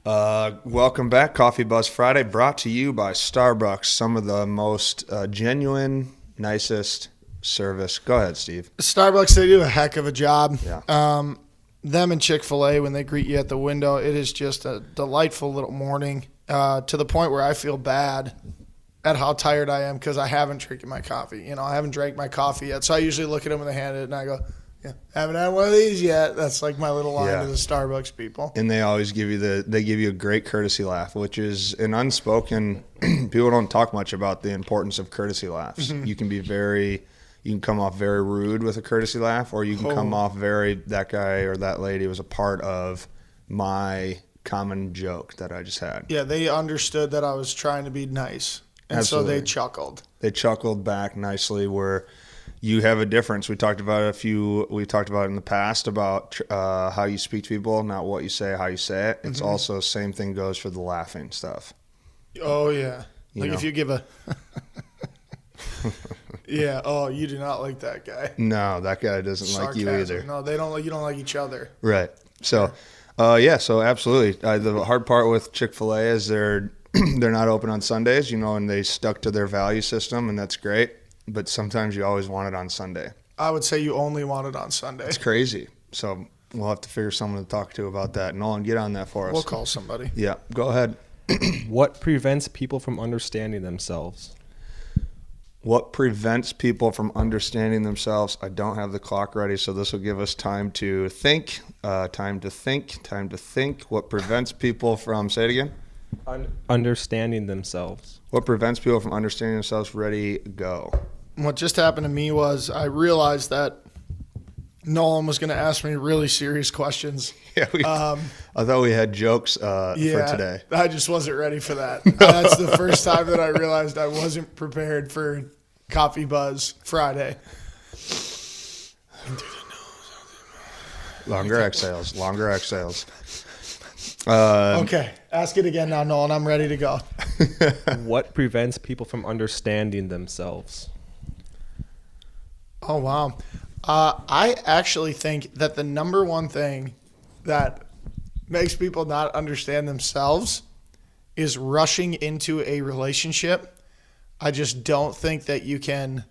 Welcome back, Coffee Buzz Friday, brought to you by Starbucks. Some of the most genuine, nicest service. Go ahead, Steve. Starbucks, they do a heck of a job. Yeah. Them and Chick-fil-A, when they greet you at the window, it is just a delightful little morning to the point where I feel bad at how tired I am because I haven't drinking my coffee. I haven't drank my coffee yet. So I usually look at them when they hand it and I go, yeah, haven't had one of these yet. That's like my little line to the Starbucks people. And they always give you a great courtesy laugh, which is an unspoken, people don't talk much about the importance of courtesy laughs. Mm-hmm. You can come off very rude with a courtesy laugh, or you can come off that guy or that lady was a part of my common joke that I just had. Yeah, they understood that I was trying to be nice. And Absolutely. So they chuckled. They chuckled back nicely where you have a difference. We talked about in the past about how you speak to people, not what you say, how you say it. It's also same thing goes for the laughing stuff. Oh, yeah. If you give a... Yeah. Oh, you do not like that guy. No, that guy doesn't Sarcasm. like you either. No, they don't. You don't like each other. Right. So, so absolutely. The hard part with Chick-fil-A is they're not open on Sundays, and they stuck to their value system, and that's great. But sometimes you always want it on Sunday. I would say you only want it on Sunday. It's crazy. So we'll have to figure someone to talk to about that. Nolan, get on that for us. We'll call somebody. Yeah. Go ahead. What prevents people from understanding themselves? What prevents people from understanding themselves? I don't have the clock ready, so this will give us time to think. Time to think. What prevents people from, say it again? Understanding themselves. What prevents people from understanding themselves? Ready, go. What just happened to me was I realized that Nolan was going to ask me really serious questions. Yeah, I thought we had jokes for today. I just wasn't ready for that. That's the first time that I realized I wasn't prepared for Coffee Buzz Friday. Longer exhales. Okay, ask it again now, Nolan. I'm ready to go. What prevents people from understanding themselves? Oh, wow. I actually think that the number one thing that makes people not understand themselves is rushing into a relationship. I just don't think that you can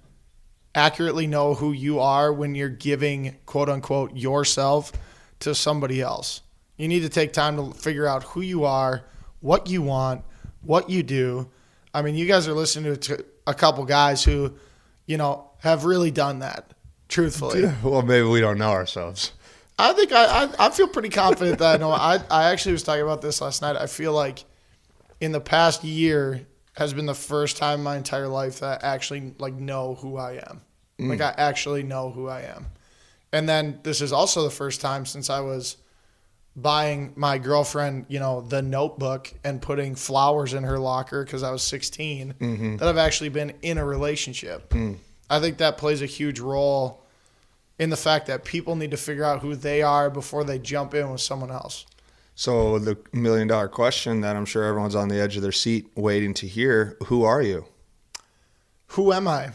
accurately know who you are when you're giving, quote unquote, yourself to somebody else. You need to take time to figure out who you are, what you want, what you do. I mean, you guys are listening to a couple guys who, have really done that. Truthfully. Well, maybe we don't know ourselves. I think I feel pretty confident that I know. I actually was talking about this last night. I feel like in the past year has been the first time in my entire life that I actually know who I am. Like I actually know who I am. And then this is also the first time since I was buying my girlfriend, the notebook and putting flowers in her locker because I was 16 that I've actually been in a relationship. I think that plays a huge role in the fact that people need to figure out who they are before they jump in with someone else. So the $1 million question that I'm sure everyone's on the edge of their seat waiting to hear, who are you? Who am I?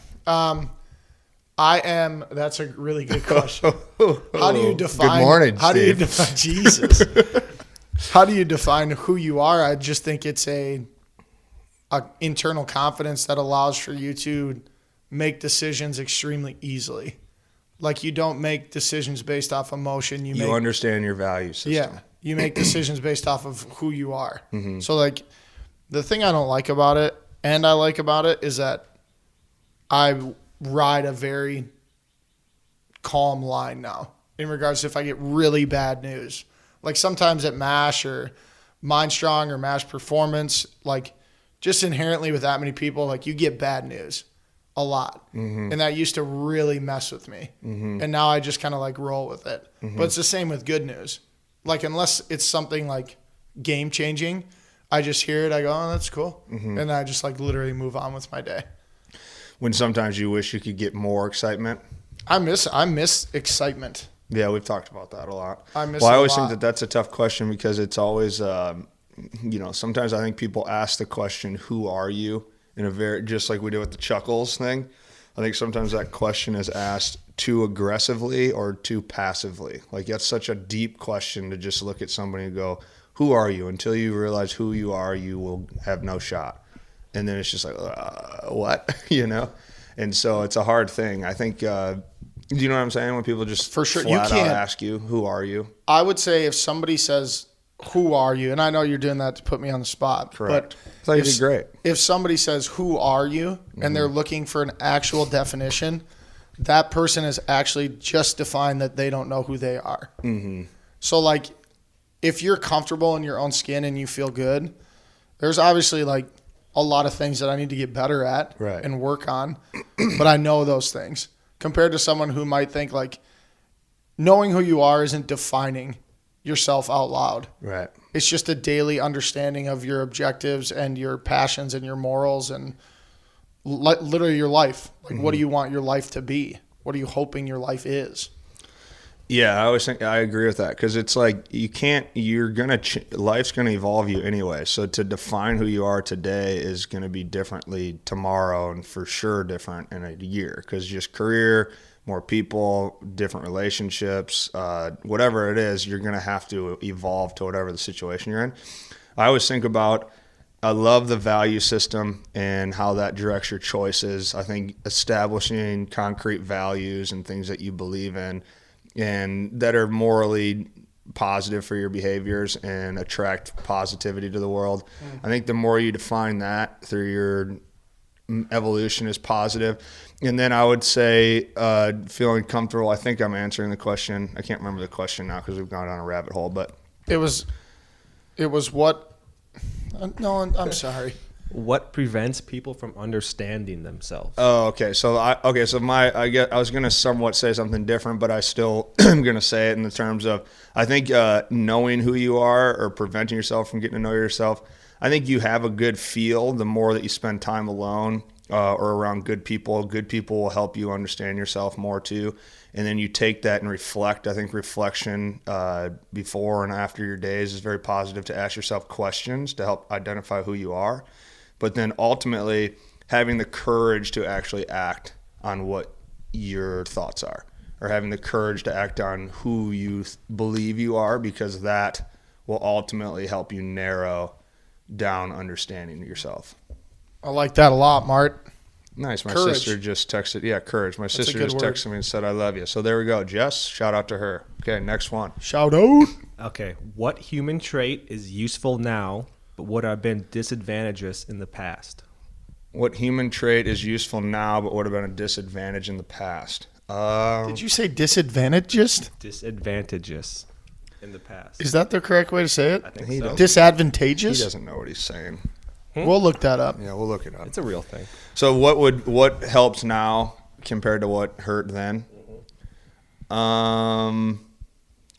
That's a really good question. How do you define? Good morning, how Steve. do you define Jesus? How do you define who you are? I just think it's a internal confidence that allows for you to make decisions extremely easly. Like you don't make decisions based off emotion. You understand your value system. Yeah. You make decisions based off of who you are. So the thing I don't like about it and I like about it is that I ride a very calm line now in regards to if I get really bad news. Like sometimes at MASH or MindStrong or MASH Performance, just inherently with that many people, you get bad news a lot. And that used to really mess with me. And now I just kind of roll with it. But it's the same with good news. Unless it's something game changing, I just hear it. I go, oh, that's cool. And I just literally move on with my day. When sometimes you wish you could get more excitement. I miss excitement. Yeah, we've talked about that a lot. I always think that that's a tough question because it's always, sometimes I think people ask the question, who are you? In a very, just like we did with the chuckles thing. I think sometimes that question is asked too aggressively or too passively. That's such a deep question to just look at somebody and go, who are you? Until you realize who you are, you will have no shot. And then it's just like, what? And so it's a hard thing. I think, do you know what I'm saying? When people just For sure. flat out ask you, who are you? I would say if somebody says, who are you? And I know you're doing that to put me on the spot. Correct. But I thought you did great. If somebody says, who are you? And they're looking for an actual definition, that person is actually just defined that they don't know who they are. Mm-hmm. So, like, if you're comfortable in your own skin and you feel good, there's obviously, like, a lot of things that I need to get better at and work on. But I know those things. Compared to someone who might think, like, knowing who you are isn't defining yourself out loud. Right. It's just a daily understanding of your objectives and your passions and your morals and literally your life. Like, what do you want your life to be? What are you hoping your life is? Yeah, I always think I agree with that because it's like life's gonna evolve you anyway. So to define who you are today is gonna be differently tomorrow, and for sure different in a year because just career, more people, different relationships, whatever it is, you're gonna have to evolve to whatever the situation you're in. I always think about. I love the value system and how that directs your choices. I think establishing concrete values and things that you believe in and that are morally positive for your behaviors and attract positivity to the world. I think the more you define that through your evolution is positive. And then I would say feeling comfortable. I think I'm answering the question. I can't remember the question now because we've gone down a rabbit hole, but it was what? No, I'm sorry. What prevents people from understanding themselves? Oh, okay. So I was going to somewhat say something different, but I still am going to say it in the terms of I think knowing who you are or preventing yourself from getting to know yourself. I think you have a good feel the more that you spend time alone or around good people. Good people will help you understand yourself more too. And then you take that and reflect. I think reflection before and after your days is very positive to ask yourself questions to help identify who you are. But then ultimately having the courage to actually act on what your thoughts are or having the courage to act on who you believe you are because that will ultimately help you narrow down understanding yourself. I like that a lot, Mart. Nice. My Courage. sister just texted. Yeah, courage. My That's a sister good just word. texted me and said, I love you. So there we go. Jess, shout out to her. Okay, next one. Shout out. Okay. What human trait is useful now but would have been disadvantageous in the past? What human trait is useful now but would have been a disadvantage in the past? Did you say disadvantageous? Disadvantageous in the past. Is that the correct way to say it? I think He so. does. He Disadvantageous? doesn't know what he's saying. We'll look that up. Yeah, we'll look it up. It's a real thing. So what helps now compared to what hurt then?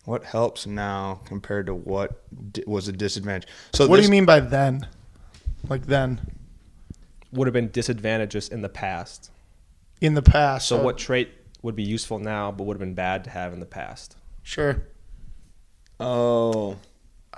What helps now compared to what was a disadvantage? So What do you mean by then? Like then? Would have been disadvantageous in the past. In the past. So what trait would be useful now but would have been bad to have in the past? Sure. Oh,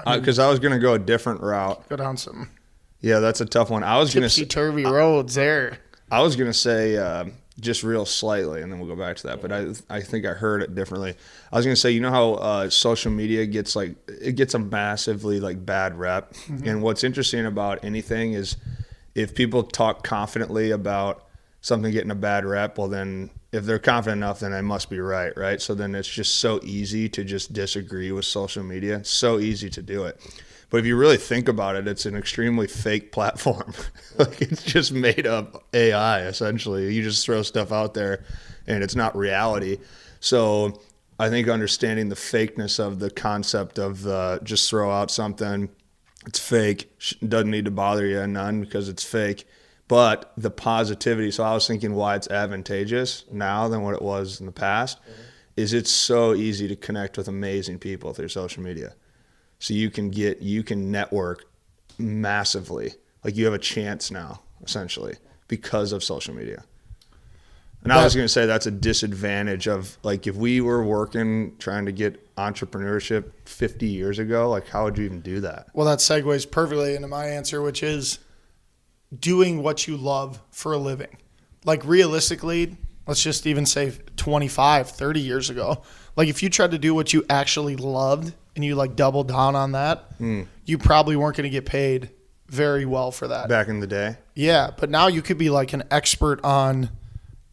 because I was going to go a different route. Go down some Yeah, that's a tough one. I was going to tipsy-turvy roads there. I was going to say just real slightly, and then we'll go back to that. But I think I heard it differently. I was going to say, you know how social media gets a massively bad rep, and what's interesting about anything is if people talk confidently about something getting a bad rep, well then if they're confident enough, then they must be right, right? So then it's just so easy to just disagree with social media. It's so easy to do it. But if you really think about it, it's an extremely fake platform. It's just made up AI, essentially. You just throw stuff out there, and it's not reality. So I think understanding the fakeness of the concept of just throw out something, it's fake, doesn't need to bother you none because it's fake. But the positivity, so I was thinking why it's advantageous now than what it was in the past, is it's so easy to connect with amazing people through social media. So you can network massively. Like you have a chance now, essentially, because of social media. And I was going to say that's a disadvantage of if we were working trying to get entrepreneurship 50 years ago, how would you even do that? Well, that segues perfectly into my answer, which is doing what you love for a living. Realistically, let's just even say 25, 30 years ago, Like if you tried to do what you actually loved and you like doubled down on that, you probably weren't going to get paid very well for that. Back in the day. Yeah, but now you could be like an expert on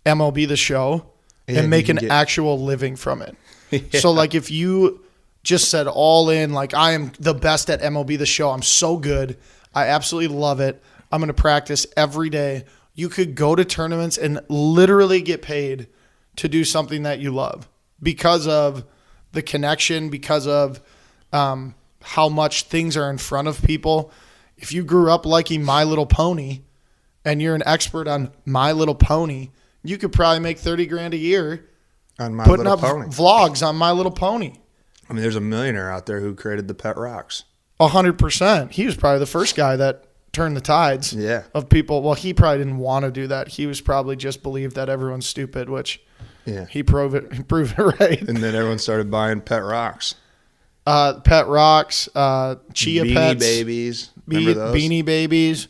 MLB The Show Yeah, and make you an can get- actual living from it. Yeah. So like if you just said all in, like I am the best at MLB The Show. I'm so good. I absolutely love it. I'm going to practice every day. You could go to tournaments and literally get paid to do something that you love because of the connection, because of how much things are in front of people. If you grew up liking My Little Pony and you're an expert on My Little Pony, you could probably make 30 grand a year On My putting Little up Pony. vlogs on My Little Pony. I mean, there's a millionaire out there who created the pet rocks. 100%. He was probably the first guy that turned the tides Yeah. of people. Well, he probably didn't want to do that. He was probably just believed that everyone's stupid, which Yeah. he proved it right. And then everyone started buying pet rocks. Pet rocks, chia Beanie pets, Babies. Remember those? beanie babies.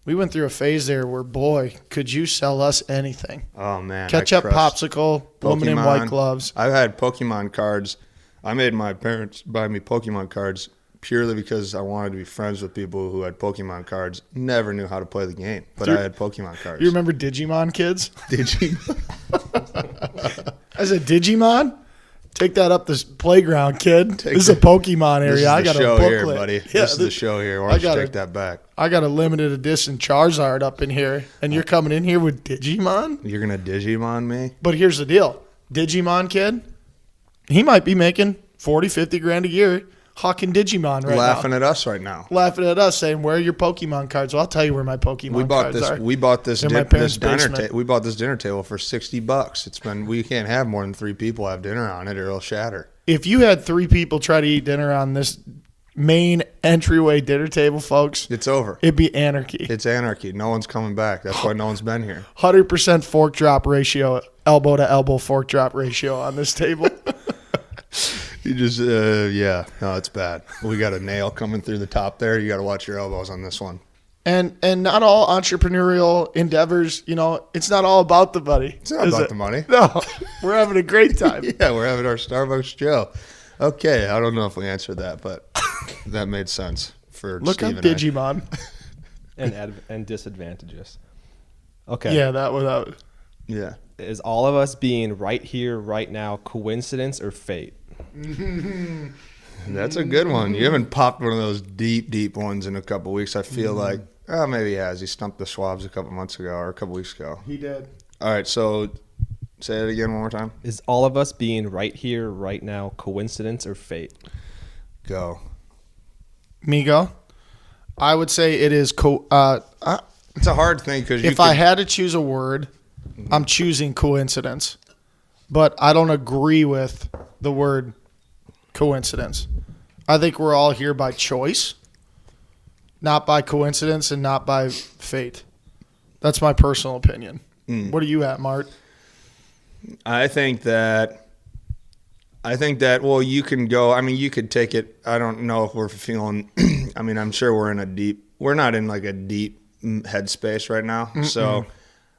We went through a phase there where, boy, could you sell us anything? Oh, man. I Ketchup, crushed popsicle, woman in white gloves. I've had Pokemon cards. I made my parents buy me Pokemon cards purely because I wanted to be friends with people who had Pokemon cards. Never knew how to play the game, but I had Pokemon cards. You remember Digimon, kids? Did you? I said, Digimon? Take that up this playground, kid. Take This is a the- Pokemon area. This is I the got a show booklet. here, buddy. Yeah, This is the show here. Why I don't you got take it. that back? I got a limited edition Charizard up in here, and you're coming in here with Digimon? You're going to Digimon me? But here's the deal. Digimon kid, he might be making 40, 50 grand a year hawking Digimon right Laughing now. at us right now. Laughing at us, saying, where are your Pokemon cards? Well, I'll tell you where my Pokemon We bought cards this. are. We bought this. They're my This parents' dinner. basement. We bought this dinner table for $60. It's been. We can't have more than 3 people have dinner on it, or it'll shatter. If you had 3 people try to eat dinner on this main entryway dinner table, folks, It's over. it'd be anarchy. It's anarchy. No one's coming back. That's why no one's been here. 100% fork drop ratio, elbow to elbow fork drop ratio on this table. You just, yeah. No, it's bad. We got a nail coming through the top there. You got to watch your elbows on this one. And not all entrepreneurial endeavors, it's not all about the money. It's not about the money. No, we're having a great time. Yeah, we're having our Starbucks Joe. Okay, I don't know if we answered that, but that made sense for Look up Steve and I. Digimon. and disadvantages. Okay. Yeah, that was. Yeah. Is all of us being right here, right now, coincidence or fate? That's a good one. You haven't popped one of those deep, deep ones in a couple weeks. I feel like, oh, maybe he has. He stumped the Schwabs a couple months ago or a couple weeks ago. He did. All right, so say it again one more time. Is all of us being right here, right now, coincidence or fate? Go. Migo, I would say it is. It's a hard thing because If I had to choose a word, I'm choosing coincidence. But I don't agree with the word coincidence. I think we're all here by choice, not by coincidence and not by fate. That's my personal opinion. What are you at, Mart? I think that, well, you can go, I mean, you could take it, I don't know if we're feeling, I mean, I'm sure we're not in like a deep headspace right now. So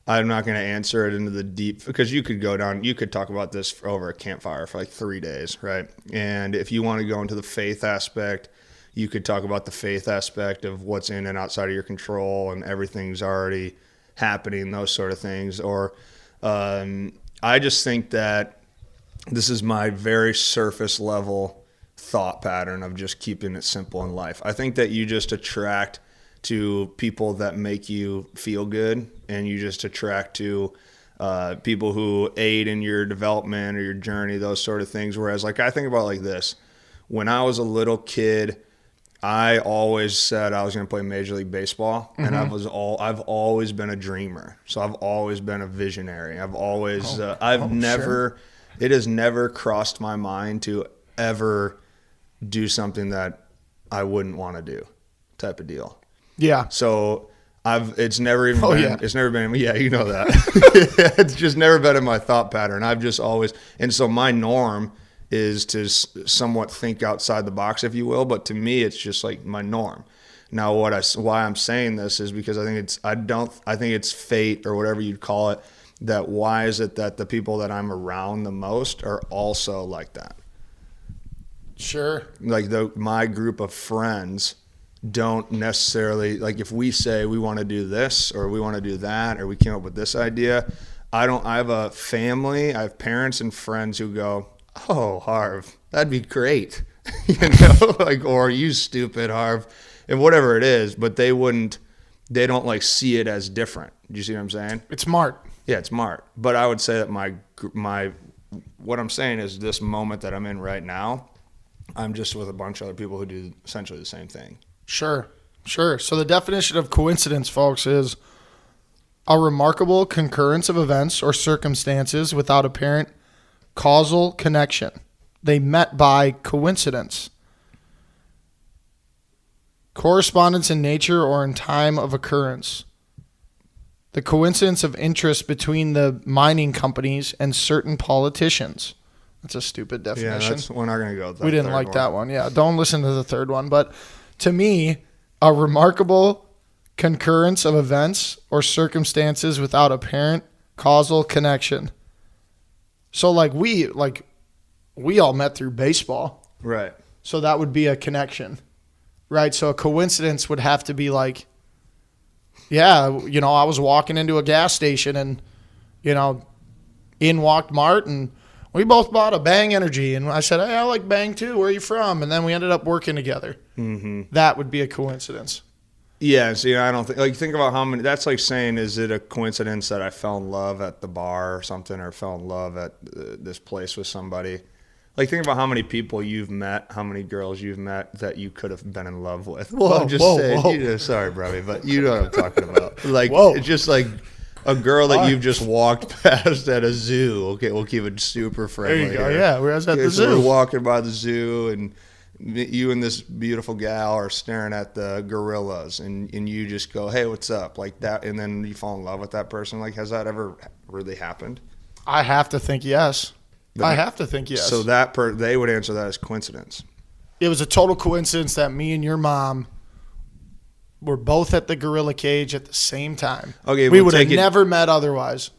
I'm not going to answer it into the deep, because you could go down, you could talk about this for over a campfire for like 3 days, right? And if you want to go into the faith aspect, you could talk about the faith aspect of what's in and outside of your control and everything's already happening, those sort of things. Or I just think that this is my very surface level thought pattern of just keeping it simple in life. I think that you just attract to people that make you feel good, and you just attract to people who aid in your development or your journey, those sort of things. Whereas, like, I think about it like this. When I was a little kid, I always said I was going to play Major League Baseball, and I've always been a dreamer. So I've always been a visionary. I've always it has never crossed my mind to ever do something that I wouldn't want to do, type of deal. Yeah. So it's never even it's never been, you know that. It's just never been in my thought pattern. I've just always, and so my norm is to somewhat think outside the box, if you will, but to me, it's just like my norm. Now, why I'm saying this is because I think it's fate or whatever you'd call it, that why is it that the people that I'm around the most are also like that? Sure. Like my group of friends don't necessarily, like if we say we want to do this or we want to do that or we came up with this idea, I have a family, I have parents and friends who go, oh, Harv, that'd be great. Like, or you stupid Harv, and whatever it is, but they don't like see it as different. Do you see what I'm saying? It's Mart. Yeah, it's Mart. But I would say that what I'm saying is this moment that I'm in right now, I'm just with a bunch of other people who do essentially the same thing. Sure. So the definition of coincidence, folks, is a remarkable concurrence of events or circumstances without apparent causal connection. They met by coincidence. Correspondence in nature or in time of occurrence. The coincidence of interest between the mining companies and certain politicians. That's a stupid definition. Yeah, we're not going to go with that. We didn't like that one. Yeah, don't listen to the third one. But to me, a remarkable concurrence of events or circumstances without apparent causal connection. So we all met through baseball. Right. So that would be a connection. Right? So a coincidence would have to be like, yeah, I was walking into a gas station and, in walked Mart and we both bought a Bang Energy. And I said, hey, I like Bang too. Where are you from? And then we ended up working together. Mm-hmm. That would be a coincidence. Yeah. See, I don't think about how many, that's like saying, is it a coincidence that I fell in love at the bar or something, or fell in love at this place with somebody? Like, think about how many people you've met, how many girls you've met that you could have been in love with. Well, I'm just saying. Sorry, Brody, but you know what I'm talking about. Like, it's just like a girl that you've just walked past at a zoo. Okay, we'll keep it super friendly. There you go. Here. Yeah, we're at the zoo. We're walking by the zoo, and you and this beautiful gal are staring at the gorillas, and you just go, hey, what's up? Like that, and then you fall in love with that person. Like, has that ever really happened? I have to think yes. I have to think yes. So they would answer that as coincidence. It was a total coincidence that me and your mom were both at the gorilla cage at the same time. Okay, we would have never met otherwise.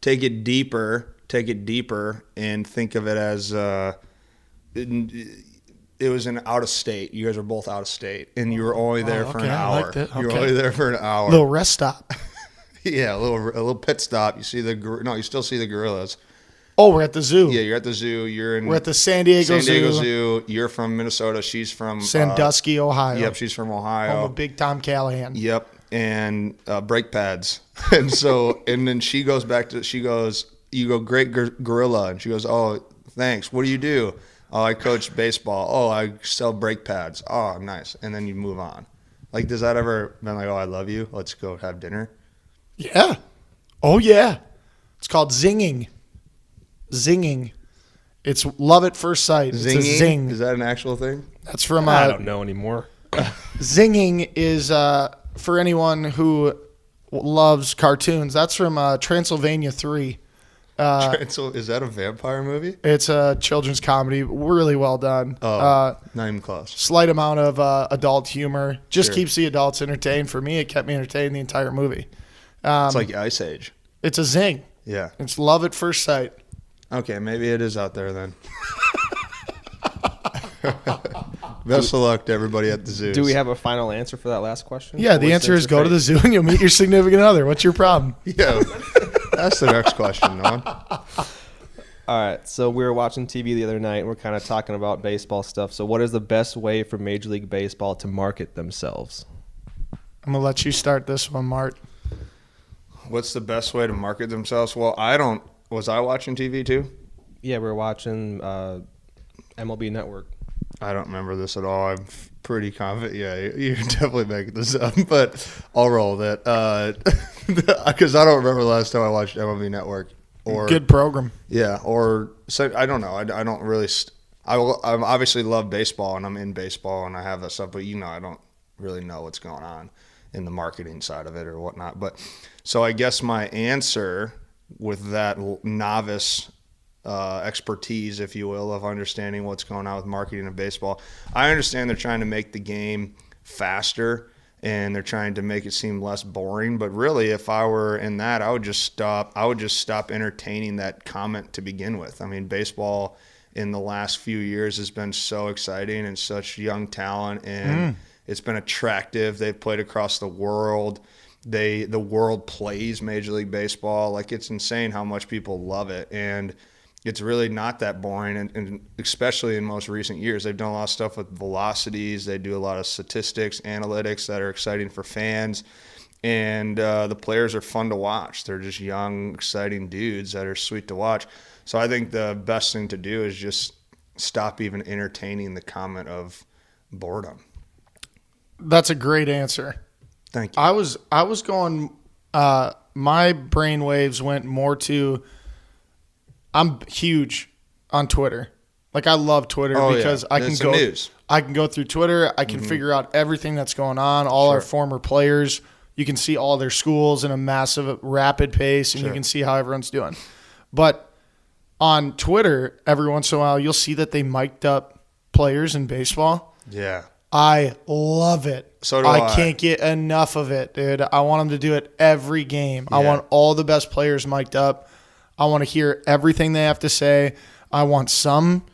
Take it deeper, and think of it as it was an out of state. You guys were both out of state, and you were only there for an hour. I liked it. Okay. You were only there for an hour. Little rest stop. Yeah, a little pit stop. You see you still see the gorillas. Oh, we're at the zoo. Yeah, you're at the zoo. We're at the San Diego Zoo. You're from Minnesota. She's from Sandusky, Ohio. Yep, she's from Ohio. Home of Big Tom Callahan. Yep, and brake pads. And then she goes back to, you go, great gorilla. And she goes, oh, thanks. What do you do? Oh, I coach baseball. Oh, I sell brake pads. Oh, nice. And then you move on. Like, does that ever been like, oh, I love you, let's go have dinner? Yeah. Oh, yeah. It's called zinging. Zinging. It's love at first sight. It's zinging? A zing. Is that an actual thing? That's from I don't know anymore. Zinging is for anyone who loves cartoons. That's from Transylvania 3. Is that a vampire movie? It's a children's comedy. Really well done. Oh, not even close. Slight amount of adult humor. Just keeps the adults entertained. For me, it kept me entertained the entire movie. It's like Ice Age. It's a zing. Yeah. It's love at first sight. Okay, maybe it is out there then. Best of luck to everybody at the zoo. Do we have a final answer for that last question? Yeah, the answer is go to the zoo and you'll meet your significant other. What's your problem? Yeah, that's the next question, Nolan. All right, so we were watching TV the other night and we're kind of talking about baseball stuff. So what is the best way for Major League Baseball to market themselves? I'm going to let you start this one, Mart. What's the best way to market themselves? Well, was I watching TV too? Yeah, we were watching MLB Network. I don't remember this at all. I'm pretty confident. Yeah, you're definitely making this up, but I'll roll that. Because I don't remember the last time I watched MLB Network. Good program. Yeah, I don't know. I don't really. I obviously love baseball, and I'm in baseball, and I have that stuff, but I don't really know what's going on in the marketing side of it or whatnot. But so I guess my answer with that novice expertise, if you will, of understanding what's going on with marketing of baseball. I understand they're trying to make the game faster and they're trying to make it seem less boring. But really, if I were in that, I would just stop entertaining that comment to begin with. I mean, baseball in the last few years has been so exciting and such young talent, and it's been attractive. They've played across the world. The world plays Major League Baseball. Like, it's insane how much people love it, and it's really not that boring. And especially in most recent years, they've done a lot of stuff with velocities. They do a lot of statistics, analytics that are exciting for fans, and the players are fun to watch. They're just young, exciting dudes that are sweet to watch. So I think the best thing to do is just stop even entertaining the comment of boredom. That's a great answer. Thank you. I was going. My brain waves went more to. I'm huge on Twitter. Like, I love Twitter because I can go. News. I can go through Twitter. I can figure out everything that's going on. All our former players. You can see all their schools in a massive, rapid pace, and you can see how everyone's doing. But on Twitter, every once in a while, you'll see that they mic'd up players in baseball. Yeah. I love it. So do I. I can't get enough of it, dude. I want them to do it every game. Yeah. I want all the best players mic'd up. I want to hear everything they have to say. I want some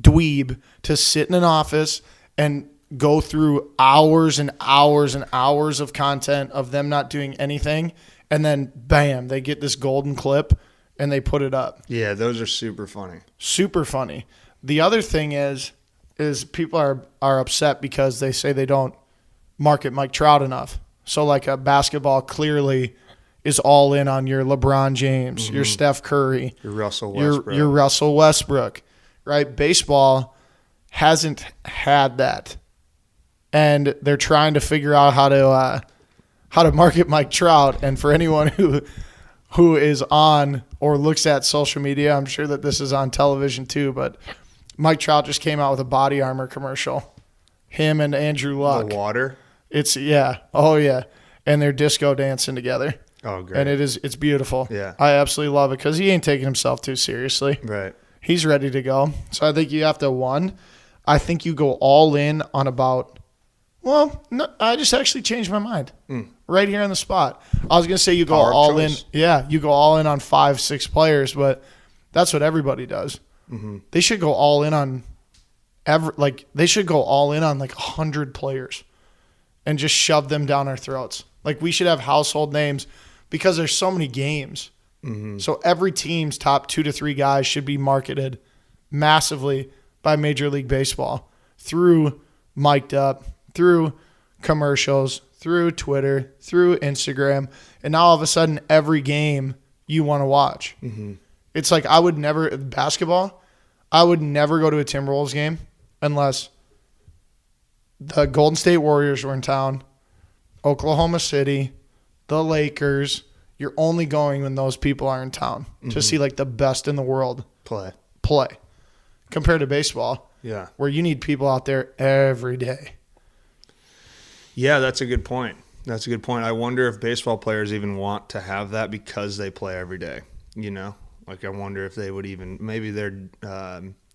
dweeb to sit in an office and go through hours and hours and hours of content of them not doing anything, and then, bam, they get this golden clip, and they put it up. Yeah, those are super funny. Super funny. The other thing is people are upset because they say they don't market Mike Trout enough. So, like, a basketball clearly is all in on your LeBron James, your Steph Curry, your Russell Westbrook. Your Russell Westbrook, right? Baseball hasn't had that, and they're trying to figure out how to market Mike Trout. And for anyone who is on or looks at social media, I'm sure that this is on television too, but Mike Trout just came out with a body armor commercial. Him and Andrew Luck. The water? It's, yeah. Oh, yeah. And they're disco dancing together. Oh, great. And it's beautiful. Yeah. I absolutely love it because he ain't taking himself too seriously. Right. He's ready to go. So I think you have to, I think you go all in on about, well, no, I just actually changed my mind right here on the spot. I was going to say you go all in. Yeah, you go all in on 5-6 players, but that's what everybody does. Mm-hmm. They should go all in on they should go all in on like 100 players and just shove them down our throats. Like, we should have household names because there's so many games. Mm-hmm. So every team's top 2 to 3 guys should be marketed massively by Major League Baseball through mic'd up, through commercials, through Twitter, through Instagram, and now all of a sudden every game you want to watch. Mm-hmm. It's like I would never go to a Timberwolves game unless the Golden State Warriors were in town, Oklahoma City, the Lakers. You're only going when those people are in town to see like the best in the world play. Compared to baseball, where you need people out there every day. Yeah, that's a good point. I wonder if baseball players even want to have that because they play every day, you know? Like, I wonder if they would even – maybe they're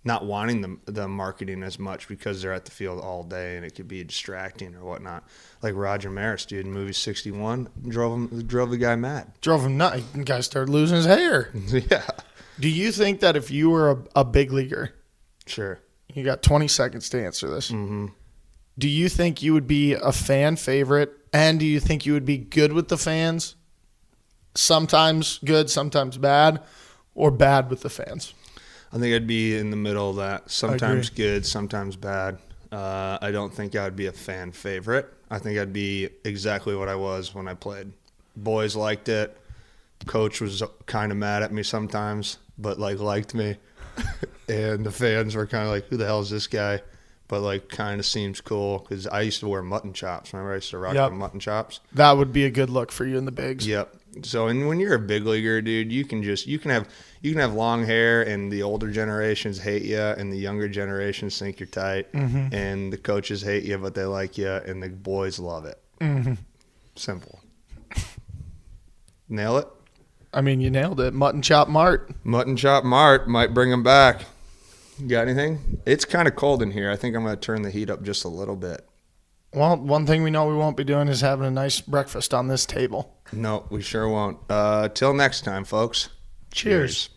not wanting the marketing as much because they're at the field all day and it could be distracting or whatnot. Like Roger Maris, dude, in movie 61, drove the guy mad. Drove him nuts. The guy started losing his hair. Yeah. Do you think that if you were a big leaguer – Sure. You got 20 seconds to answer this. Mm-hmm. Do you think you would be a fan favorite, and do you think you would be good with the fans? Sometimes good, sometimes bad, or bad with the fans? I think I'd be in the middle of that. Sometimes good, sometimes bad. I don't think I'd be a fan favorite. I think I'd be exactly what I was when I played. Boys liked it. Coach was kind of mad at me sometimes, but liked me. And the fans were kind of like, who the hell is this guy? But kind of seems cool because I used to wear mutton chops. Remember I used to rock the mutton chops? That would be a good look for you in the bigs. Yep. So when you're a big leaguer, dude, you can have long hair and the older generations hate you and the younger generations think you're tight and the coaches hate you but they like you and the boys love it. Mm-hmm. Simple. Nail it? I mean, you nailed it. Mutton Chop Mart. Mutton Chop Mart might bring them back. You got anything? It's kind of cold in here. I think I'm going to turn the heat up just a little bit. Well, one thing we know we won't be doing is having a nice breakfast on this table. No, we sure won't. Till next time, folks. Cheers.